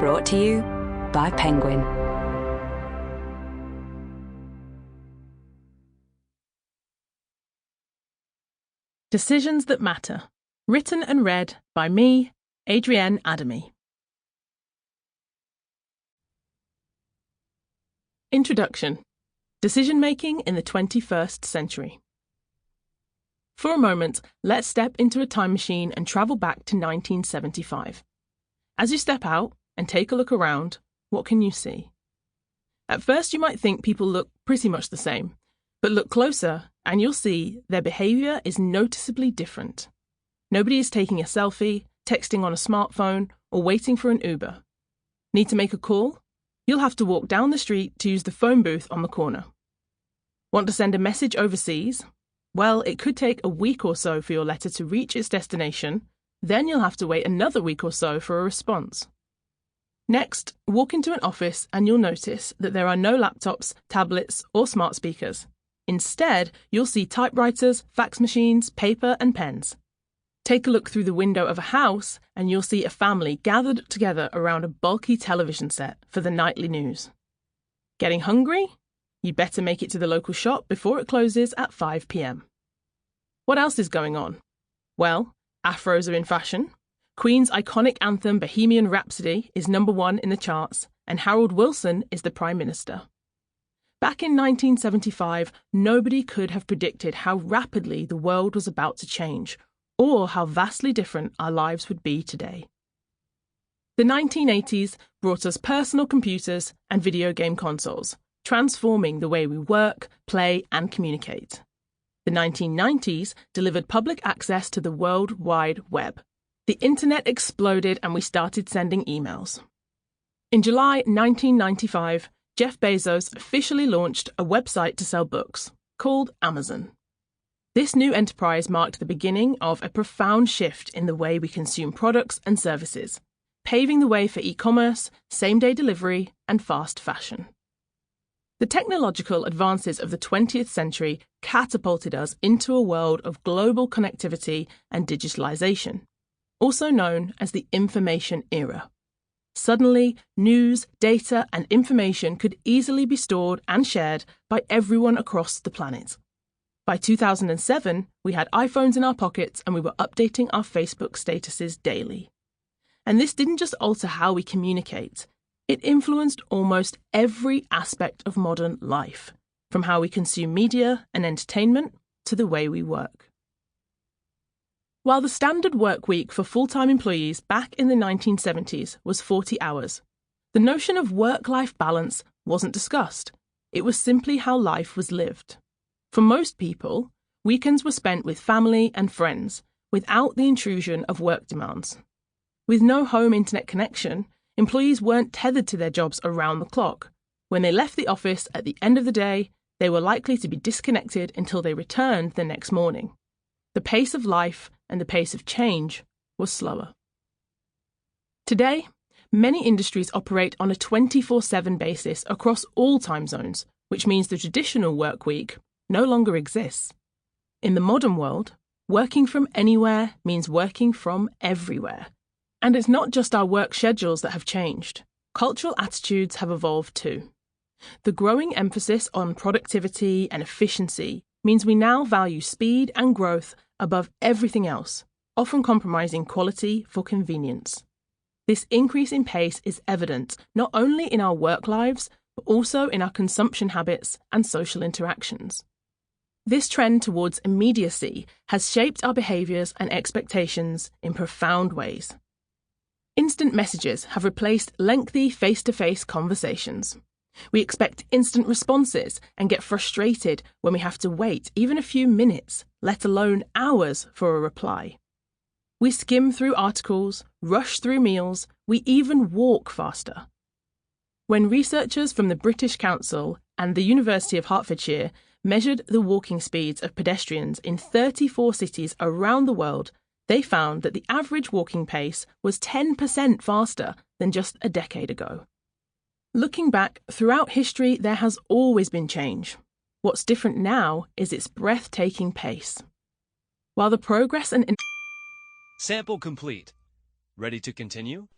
Brought to you by Penguin. Decisions That Matter. Written and read by me, Adrienne Adhami. Introduction. Decision-making in the 21st century. For a moment, let's step into a time machine and travel back to 1975. As you step out and take a look around, what can you see? At first you might think people look pretty much the same, but look closer and you'll see their behaviour is noticeably different. Nobody is taking a selfie, texting on a smartphone, or waiting for an Uber. Need to make a call? You'll have to walk down the street to use the phone booth on the corner. Want to send a message overseas? Well, it could take a week or so for your letter to reach its destination, then you'll have to wait another week or so for a response. Next, walk into an office and you'll notice that there are no laptops, tablets, or smart speakers. Instead, you'll see typewriters, fax machines, paper, and pens. Take a look through the window of a house and you'll see a family gathered together around a bulky television set for the nightly news. Getting hungry? You'd better make it to the local shop before it closes at 5 p.m. What else is going on? Well, afros are in fashion. Queen's iconic anthem Bohemian Rhapsody is #1 in the charts, and Harold Wilson is the Prime Minister. Back in 1975, nobody could have predicted how rapidly the world was about to change, or how vastly different our lives would be today. The 1980s brought us personal computers and video game consoles, transforming the way we work, play, and communicate. The 1990s delivered public access to the World Wide Web. The internet exploded and we started sending emails. In July 1995, Jeff Bezos officially launched a website to sell books called Amazon. This new enterprise marked the beginning of a profound shift in the way we consume products and services, paving the way for e-commerce, same-day delivery, and fast fashion. The technological advances of the 20th century catapulted us into a world of global connectivity and digitalization, also known as the information era. Suddenly, news, data, and information could easily be stored and shared by everyone across the planet. By 2007, we had iPhones in our pockets and we were updating our Facebook statuses daily. And this didn't just alter how we communicate. It influenced almost every aspect of modern life, from how we consume media and entertainment to the way we work. While the standard work week for full-time employees back in the 1970s was 40 hours, the notion of work-life balance wasn't discussed. It was simply how life was lived. For most people, weekends were spent with family and friends, without the intrusion of work demands. With no home internet connection, employees weren't tethered to their jobs around the clock. When they left the office at the end of the day, they were likely to be disconnected until they returned the next morning. The pace of life and the pace of change was slower. Today, many industries operate on a 24/7 basis across all time zones, which means the traditional work week no longer exists. In the modern world, working from anywhere means working from everywhere. And it's not just our work schedules that have changed. Cultural attitudes have evolved too. The growing emphasis on productivity and efficiency means we now value speed and growth above everything else, often compromising quality for convenience. This increase in pace is evident not only in our work lives, but also in our consumption habits and social interactions. This trend towards immediacy has shaped our behaviours and expectations in profound ways. Instant messages have replaced lengthy face-to-face conversations. We expect instant responses and get frustrated when we have to wait even a few minutes, let alone hours, for a reply. We skim through articles, rush through meals, we even walk faster. When researchers from the British Council and the University of Hertfordshire measured the walking speeds of pedestrians in 34 cities around the world, they found that the average walking pace was 10% faster than just a decade ago. Looking back, throughout history, there has always been change. What's different now is its breathtaking pace. While the progress and... Sample complete. Ready to continue?